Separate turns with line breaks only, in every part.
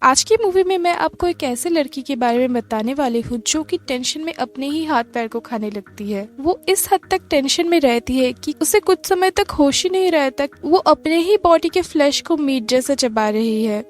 आज की मूवी में मैं आपको एक ऐसे लड़की के बारे में बताने वाली हूँ जो कि टेंशन में अपने ही हाथ पैर को खाने लगती है। वो इस हद तक टेंशन में रहती है कि उसे कुछ समय तक होश ही नहीं रहता। वो अपने ही बॉडी के फ्लैश को मीट जैसा चबा रही है।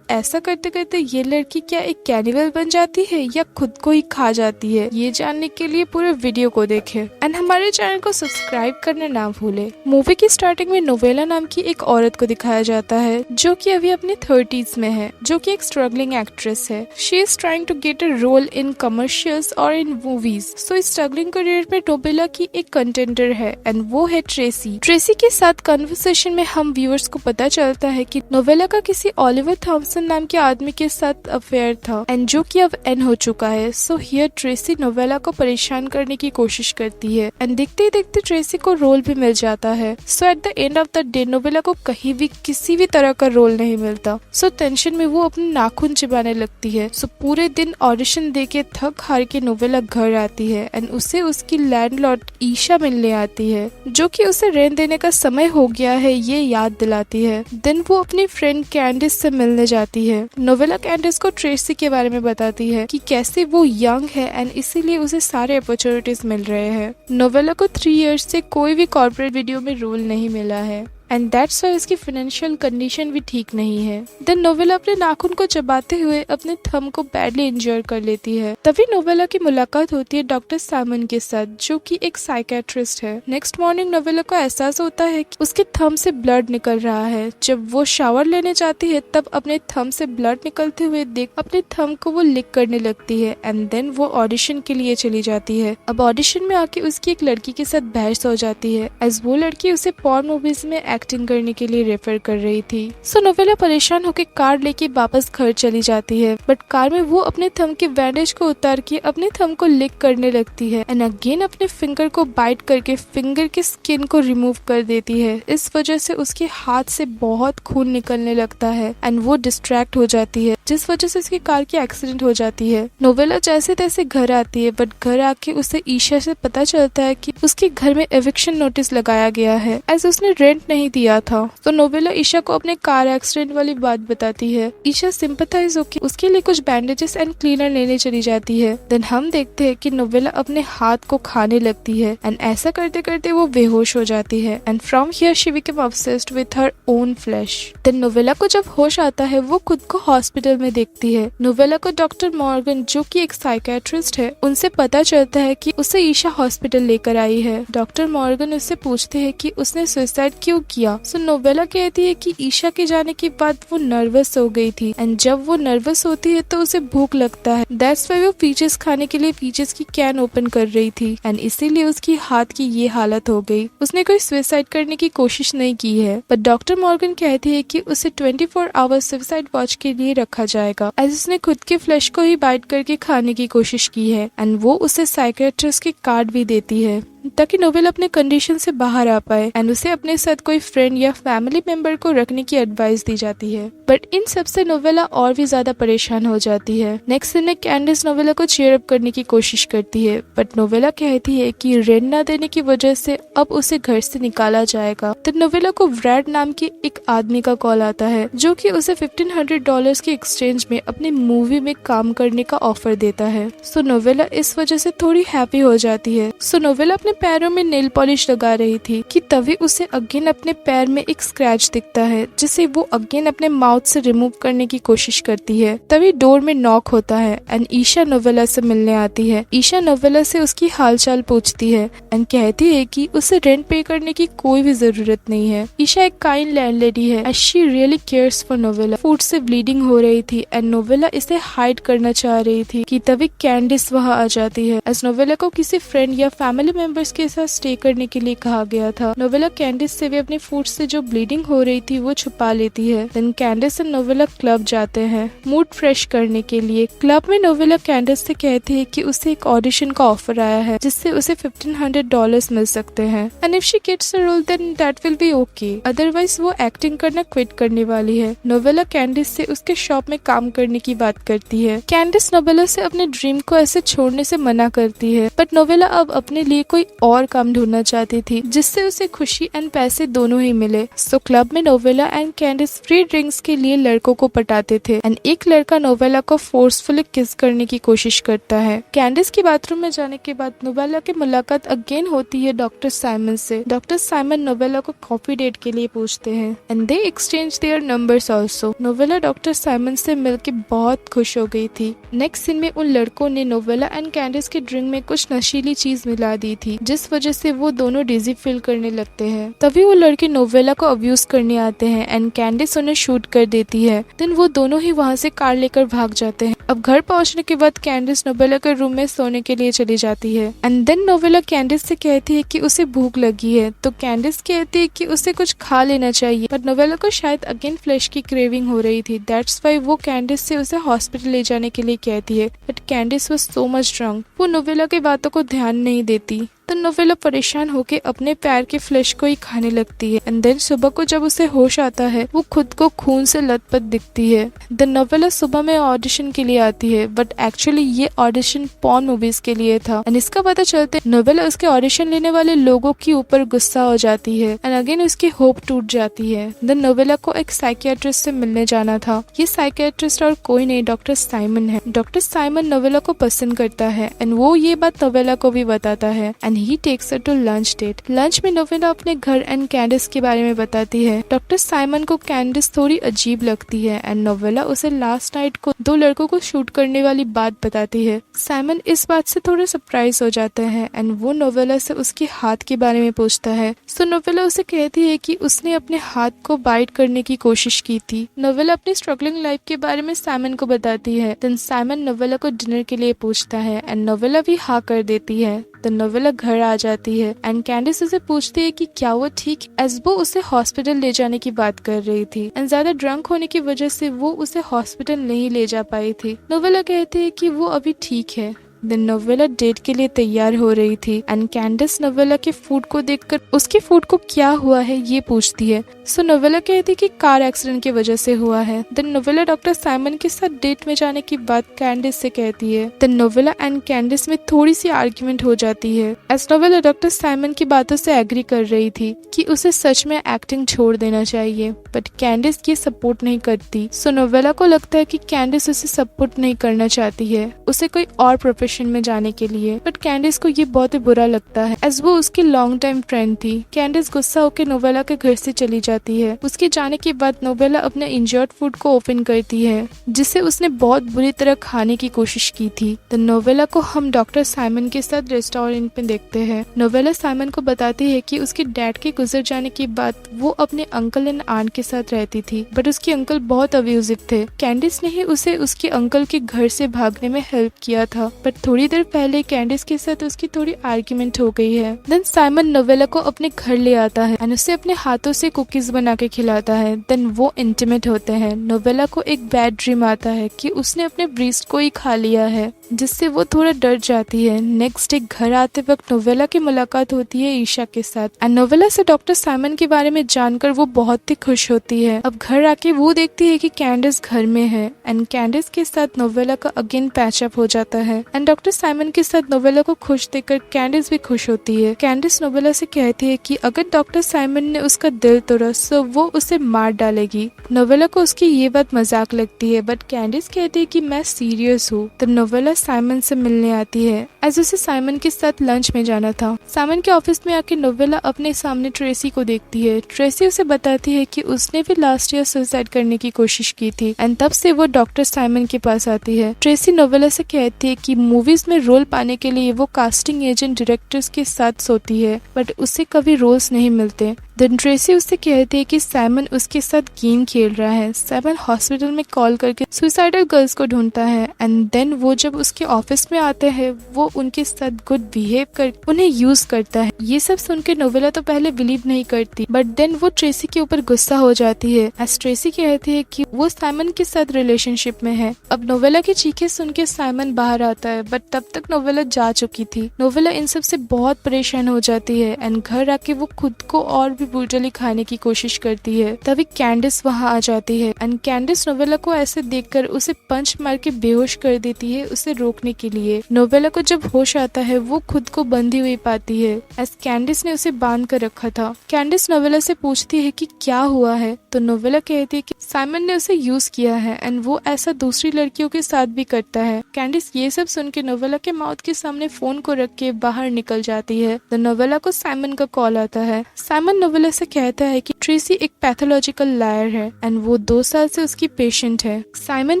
ऐसा करते करते ये लड़की क्या एक कैनिबल बन जाती है या खुद को ही खा जाती है? ये जानने के लिए पूरे वीडियो को देखें एंड हमारे चैनल को सब्सक्राइब करना ना भूले। मूवी की स्टार्टिंग में नोवेला नाम की एक औरत को दिखाया जाता है जो कि अभी अपने 30s में है, जो कि एक स्ट्रगलिंग एक्ट्रेस है। She is trying to get a role in commercials और इन मूवीज। सो इस स्ट्रगलिंग करियर में नोवेला की एक कंटेंडर है एंड वो है ट्रेसी। ट्रेसी के साथ कन्वर्सेशन में हम व्यूअर्स को पता चलता है कि नोवेला का किसी ओलिवर थॉमसन नाम के आदमी के साथ अफेयर था एंड जो कि अब एंड हो चुका है। सो हियर ट्रेसी नोवेला को परेशान करने की कोशिश करती है एंड देखते ही देखते ट्रेसी को रोल भी मिल जाता है। So at the end of the day novella को कहीं भी किसी भी तरह का रोल नहीं मिलता। सो टेंशन में वो अपने नाखून चिबाने लगती है। पूरे दिन ऑडिशन देके थक हार के नोवेला घर आती है एंड उसे उसकी लैंडलॉर्ड ईशा मिलने आती है, जो कि उसे रेंट देने का समय हो गया है ये याद दिलाती है। देन वो अपनी फ्रेंड कैंडिस से मिलने जाती है। नोवेला कैंडिस को ट्रेसी के बारे में बताती है कि कैसे वो यंग है एंड इसीलिए उसे सारे अपॉर्चुनिटीज मिल रहे हैं। नोवेला को 3 इयर्स से कोई भी कॉर्पोरेट वीडियो में रोल नहीं मिला है एंड दैट्स वाई उसकी फाइनेंशियल कंडीशन भी ठीक नहीं है। देन नोवेला अपने नाखून को चबाते हुए अपने थंब को बैडली इंजर कर लेती है। तभी नोवेला की मुलाकात होती है डॉक्टर साइमन के साथ, जो कि एक साइकेट्रिस्ट है। नेक्स्ट मॉर्निंग नोवेला को एहसास होता है कि उसके थंब से ब्लड निकल रहा है। जब वो शावर लेने जाती है तब अपने थंब से ब्लड निकलते हुए देख अपने थंब को वो लिक करने लगती है एंड देन वो ऑडिशन के लिए चली जाती है। अब ऑडिशन में आके उसकी एक लड़की के साथ बहस हो जाती है एज वो लड़की उसे पॉर्न मूवीज में एक्टिंग करने के लिए रेफर कर रही थी। नोवेला परेशान होकर कार लेके वापस घर चली जाती है, बट कार में वो अपने थंब के बैंडेज को उतार के अपने थंब को लिक करने लगती है एंड अगेन अपने फिंगर को बाइट करके फिंगर की स्किन को रिमूव कर देती है। इस वजह से उसके हाथ से बहुत खून निकलने लगता है एंड वो डिस्ट्रैक्ट हो जाती है, जिस वजह से उसकी कार की एक्सीडेंट हो जाती है। नोवेला जैसे तैसे घर आती है, बट घर आके उसे ईशा से पता चलता है कि उसके घर में एविक्शन नोटिस लगाया गया है एज उसने रेंट नहीं दिया था। नोवेला ईशा को अपने कार एक्सीडेंट वाली बात बताती है। ईशा सिंपैथाइज होकर उसके लिए कुछ बैंडेजेस एंड क्लीनर लेने चली जाती है। देन हम देखते हैं कि नोवेला अपने हाथ को खाने लगती है एंड ऐसा करते करते वो बेहोश हो जाती है and from here she became obsessed with her own flesh. Then Novella को जब होश आता है वो खुद को हॉस्पिटल में देखती है। नोवेला को डॉक्टर मॉर्गन, जो कि एक साइकेट्रिस्ट है, उनसे पता चलता है कि उसे ईशा हॉस्पिटल लेकर आई है। डॉक्टर मॉर्गन उससे पूछते हैं कि उसने सुसाइड क्यों किया। नोवेला कहती है कि ईशा के जाने के बाद वो नर्वस हो गई थी एंड जब वो नर्वस होती है तो उसे भूख लगता है। दैट्स वाई वो पीचेस खाने के लिए पीचेस की कैन ओपन कर रही थी एंड इसीलिए उसकी हाथ की ये हालत हो गई। उसने कोई सुसाइड करने की कोशिश नहीं की है, पर डॉक्टर मॉर्गन कहती है कि उसे 24 आवर्स सुसाइड वॉच के लिए रखा जाएगा एज उसने खुद के फ्लैश को ही बाइट करके खाने की कोशिश की है एंड वो उसे साइकेट्रिस्ट के कार्ड भी देती है ताकि नोवेला अपने कंडीशन से बाहर आ पाए एंड उसे अपने साथ कोई फ्रेंड या फैमिली मेंबर को रखने की एडवाइस दी जाती है। बट इन सब से नोवेला और भी ज्यादा परेशान हो जाती है। नेक्स्ट दिन में कैंडिस नोवेला को चीयर अप करने की कोशिश करती है, बट नोवेला कहती है कि रेंट न देने की वजह से अब उसे घर से निकाला जाएगा। तो नोवेला को ब्रैड नाम के एक आदमी का कॉल आता है, जो कि उसे $1500 के एक्सचेंज में अपनी मूवी में काम करने का ऑफर देता है। नोवेला इस वजह से थोड़ी हैप्पी हो जाती है। नोवेला अपने पैरों में नेल पॉलिश लगा रही थी कि तभी उसे अगेन अपने पैर में एक स्क्रैच दिखता है, जिसे वो अगेन अपने माउथ से रिमूव करने की कोशिश करती है। तभी डोर में नॉक होता है एंड ईशा नोवेला से मिलने आती है। ईशा नोवेला से उसकी हालचाल पूछती है एंड कहती है कि उसे रेंट पे करने की कोई भी जरूरत नहीं है। ईशा एक काइंड लैंडलेडी है and she really cares for novella. Food से ब्लीडिंग हो रही थी एंड नोवेला इसे हाइड करना चाह रही थी कि तभी कैंडिस वहाँ आ जाती है एज नोवेला को किसी फ्रेंड या फैमिली मेंबर्स के साथ स्टे करने के लिए कहा गया था। नोवेला कैंडिस से भी अपने फूड से जो ब्लीडिंग हो रही थी वो छुपा लेती है। देन कैंडिस और नोवेला क्लब जाते हैं मूड फ्रेश करने के लिए। क्लब में नोवेला कैंडिस से कहती है कि उसे एक ऑडिशन का ऑफर आया है जिससे उसे $1500 मिल सकते हैं and if she gets a role then that will be okay, otherwise वो एक्टिंग करना क्विट करने वाली है। नोवेला कैंडिस से उसके शॉप में काम करने की बात करती है। कैंडिस नोवेला से अपने ड्रीम को ऐसे छोड़ने से मना करती है, बट नोवेला अब अपने लिए कोई और काम ढूंढना चाहती थी जिससे उसे खुशी एंड पैसे दोनों ही मिले। सो क्लब में नोवेला एंड कैंडिस फ्री ड्रिंक्स के लिए लड़कों को पटाते थे एंड एक लड़का नोवेला को फोर्सफुली किस करने की कोशिश करता है। कैंडिस की बाथरूम में जाने के बाद नोवेला की मुलाकात अगेन होती है डॉक्टर साइमन से। डॉक्टर साइमन नोवेला को कॉफी डेट के लिए पूछते हैं and they exchange there numbers also. Novella doctor Simon से मिलके बहुत खुश हो गई थी। नेक्स्ट सीन में उन लड़कों ने नोवेला एंड कैंडिस के ड्रिंक में कुछ नशीली चीज मिला दी थी जिस वजह से वो दोनों डिजी फील करने लगते हैं। तभी वो लड़के नोवेला को अब्यूज करने आते हैं एंड कैंडिस उन्हें शूट कर देती है। देन वो दोनों ही वहाँ से कार लेकर भाग जाते हैं। अब घर पहुँचने के बाद कैंडिस नोवेला के रूम में सोने के लिए चली जाती है एंड देन नोवेला कैंडिस से कहती है कि उसे भूख लगी है तो कैंडिस कहती है कि उसे कुछ खा लेना चाहिए बट नोवेला को शायद अगेन फ्लैश की क्रेविंग हो रही थी। दैट्स वाई वो कैंडिस से उसे हॉस्पिटल ले जाने के लिए कहती है but कैंडिस was so much drunk. वो नोवेला की बातों को ध्यान नहीं देती तो नोवेला परेशान होकर अपने पैर के फ्लैश को ही खाने लगती है एंड देन सुबह को जब उसे होश आता है वो खुद को खून से लथपथ दिखती है। देन नोवेला सुबह में ऑडिशन के लिए आती है बट एक्चुअली ये ऑडिशन पॉर्न मूवीज के लिए था एंड इसका पता चलते नोवेला उसके ऑडिशन लेने वाले लोगों के ऊपर गुस्सा हो जाती है एंड अगेन उसकी होप टूट जाती है। देन नोवेला को एक साइकियाट्रिस्ट से मिलने जाना था। ये साइकियाट्रिस्ट और कोई नहीं डॉक्टर साइमन है। डॉक्टर साइमन नोवेला को पसंद करता है एंड वो ये बात नोवेला को भी बताता है and he takes her to lunch date. Lunch में नोवेला अपने घर एंड कैंडिस के बारे में बताती है। डॉक्टर साइमन को कैंडिस थोड़ी अजीब लगती है एंड नोवेला उसे लास्ट नाइट को दो लड़कों को शूट करने वाली बात बताती है। साइमन इस बात से थोड़ा सरप्राइज हो जाता है एंड वो नोवेला से उसके हाथ के बारे में पूछता है। सो नोवेला उसे कहती है कि उसने अपने हाथ को बाइट करने की कोशिश की थी। नोवेला अपनी स्ट्रगलिंग लाइफ के बारे में साइमन को बताती है। देन साइमन नोवेला को डिनर के लिए पूछता है एंड नोवेला भी हाँ कर देती है। तो नोवेला घर आ जाती है एंड कैंडिस उसे पूछती है कि क्या वो ठीक एज वो उसे हॉस्पिटल ले जाने की बात कर रही थी एंड ज्यादा ड्रंक होने की वजह से वो उसे हॉस्पिटल नहीं ले जा पाई थी। नोवेला कहती है कि वो अभी ठीक है। देन नोवेला डेट के लिए तैयार हो रही थी एंड कैंडिस नोवेला के फूड को देखकर उसके फूड को क्या हुआ है ये पूछती है। सो नोवेला कहती है कि कार एक्सीडेंट की वजह से हुआ है। देन नोवेला डॉक्टर साइमन के साथ डेट में जाने की बात कैंडिस से कहती है। देन नोवेला एंड कैंडिस में थोड़ी सी आर्ग्यूमेंट हो जाती है एज नोवेला डॉक्टर साइमन की बातों से एग्री कर रही थी कि उसे सच में एक्टिंग छोड़ देना चाहिए बट कैंडिस ये सपोर्ट नहीं करती। सो नोवेला को लगता है कि कैंडिस उसे सपोर्ट नहीं करना चाहती है, उसे कोई और प्रोफेशन में जाने के लिए बट कैंडिस को ये बहुत ही बुरा लगता है एज वो उसकी लॉन्ग टाइम फ्रेंड थी। कैंडिस गुस्सा होकर नोवेला के घर से चली जाती है। उसके जाने के बाद नोवेला अपने इंजर्ड फूड को ओपन करती है जिसे उसने बहुत बुरी तरह खाने की कोशिश की थी। तो नोवेला को हम डॉक्टर साइमन के साथ रेस्टोरेंट में देखते हैं। नोवेला साइमन को बताती है कि उसके डैड के गुजर जाने के बाद वो अपने अंकल एंड आंट के साथ रहती थी बट उसके अंकल बहुत अब्यूजिव थे। कैंडिस ने ही उसे उसके अंकल के घर से भागने में हेल्प किया था बट थोड़ी देर पहले कैंडिस के साथ उसकी थोड़ी आर्ग्यूमेंट हो गई है। देन साइमन नोवेला को अपने घर ले आता है एंड उसे अपने हाथों से कुकीज बना के खिलाता है। देन वो इंटीमेट होते हैं। नोवेला को एक बैड ड्रीम आता है कि उसने अपने ब्रीस्ट को ही खा लिया है जिससे वो थोड़ा डर जाती है। नेक्स्ट डे घर आते वक्त नोवेला की मुलाकात होती है ईशा के साथ एंड नोवेला से डॉक्टर साइमन के बारे में जानकर वो बहुत ही खुश होती है। अब घर आके वो देखती है कि कैंडिस घर में है एंड कैंडिस के साथ नोवेला का अगेन पैचअप हो जाता है एंड डॉक्टर साइमन के साथ नोवेला को खुश देखकर कैंडिस भी खुश होती है। कैंडिस नोवेला से कहती है कि अगर डॉक्टर साइमन ने उसका दिल तोड़ा तो वो उसे मार डालेगी। नोवेला को उसकी ये बात मजाक लगती है बट कैंडिस कहती है कि मैं सीरियस हूँ। तब नोवेला साइमन से मिलने आती है एज उसे साइमन के साथ लंच में जाना था। साइमन के ऑफिस में आके नोवेला अपने सामने ट्रेसी को देखती है। ट्रेसी उसे बताती है कि उसने भी लास्ट ईयर सुसाइड करने की कोशिश की थी एंड तब से वो डॉक्टर साइमन के पास आती है। ट्रेसी नोवेला से कहती है कि मूवीज में रोल पाने के लिए वो कास्टिंग एजेंट डायरेक्टर्स के साथ सोती है बट उसे कभी रोल्स नहीं मिलते। देन ट्रेसी उससे कहती है कि साइमन उसके साथ गेम खेल रहा है। साइमन हॉस्पिटल में कॉल करके सुसाइडल गर्ल्स को ढूंढता है एंड देन वो जब उसके ऑफिस में आते हैं वो उनके साथ गुड बिहेव कर उन्हें यूज करता है। ये सब सुनकर नोवेला तो पहले बिलीव नहीं करती बट देन वो ट्रेसी के ऊपर गुस्सा हो जाती है एज ट्रेसी कहती है कि वो साइमन के साथ रिलेशनशिप में है। अब नोवेला की चीखें सुन के साइमन बाहर आता है बट तब तक नोवेला जा चुकी थी। नोवेला इन सब से बहुत परेशान हो जाती है एंड घर आके वो खुद को और भी ब्रूटली खाने की कोशिश करती है। तभी कैंडिस वहाँ आ जाती है एंड कैंडिस नोवेला को ऐसे देखकर उसे पंच मार के बेहोश कर देती है, उसे उसे रोकने के लिए। नोवेला को जब होश आता है वो खुद को बंधी हुई पाती है, एस कैंडिस ने उसे बांध कर रखा था। कैंडिस नोवेला से पूछती है कि क्या हुआ है, तो नोवेला कहती है कि साइमन ने उसे यूज किया है एंड वो ऐसा दूसरी लड़कियों के साथ भी करता है। कैंडिस ये सब सुन के नोवेला के माउथ के सामने फोन को रख के बाहर निकल जाती है। तो नोवेला को साइमन का कॉल आता है। साइमन नोवेला से कहता है कि ट्रेसी एक पैथोलॉजिकल लायर है एंड वो 2 साल से उसकी पेशेंट है। साइमन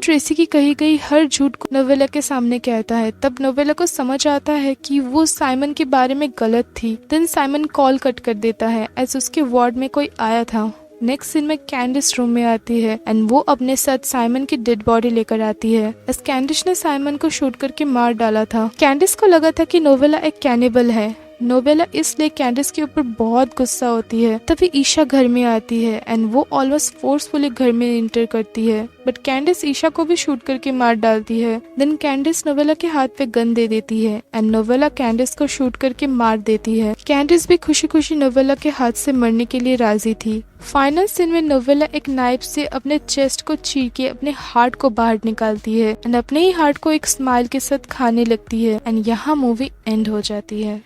ट्रेसी की कही गई हर झूठ को नोवेला के सामने कहता है। तब नोवेला को समझ आता है कि वो साइमन के बारे में गलत थी। देन साइमन कॉल कट कर देता है एज उसके वार्ड में कोई आया था। नेक्स्ट सीन में कैंडिस रूम में आती है एंड वो अपने साथ साइमन की डेड बॉडी लेकर आती है। इस कैंडिस ने साइमन को शूट करके मार डाला था। कैंडिस को लगा था कि नोवेला एक कैनिबल है। नोवेला इसलिए कैंडिस के ऊपर बहुत गुस्सा होती है। तभी ईशा घर में आती है एंड वो ऑलमोस्ट फोर्सफुली घर में इंटर करती है, बट कैंडिस ईशा को भी शूट करके मार डालती है। देन कैंडिस नोवेला के हाथ पे गन दे देती है एंड नोवेला कैंडिस को शूट करके मार देती है। कैंडिस भी खुशी खुशी नोवेला के हाथ से मरने के लिए राजी थी। फाइनल सीन में नोवेला एक नाइफ से अपने चेस्ट को चीर के अपने हार्ट को बाहर निकालती है एंड अपने ही हार्ट को एक स्माइल के साथ खाने लगती है एंड यहाँ मूवी एंड हो जाती है।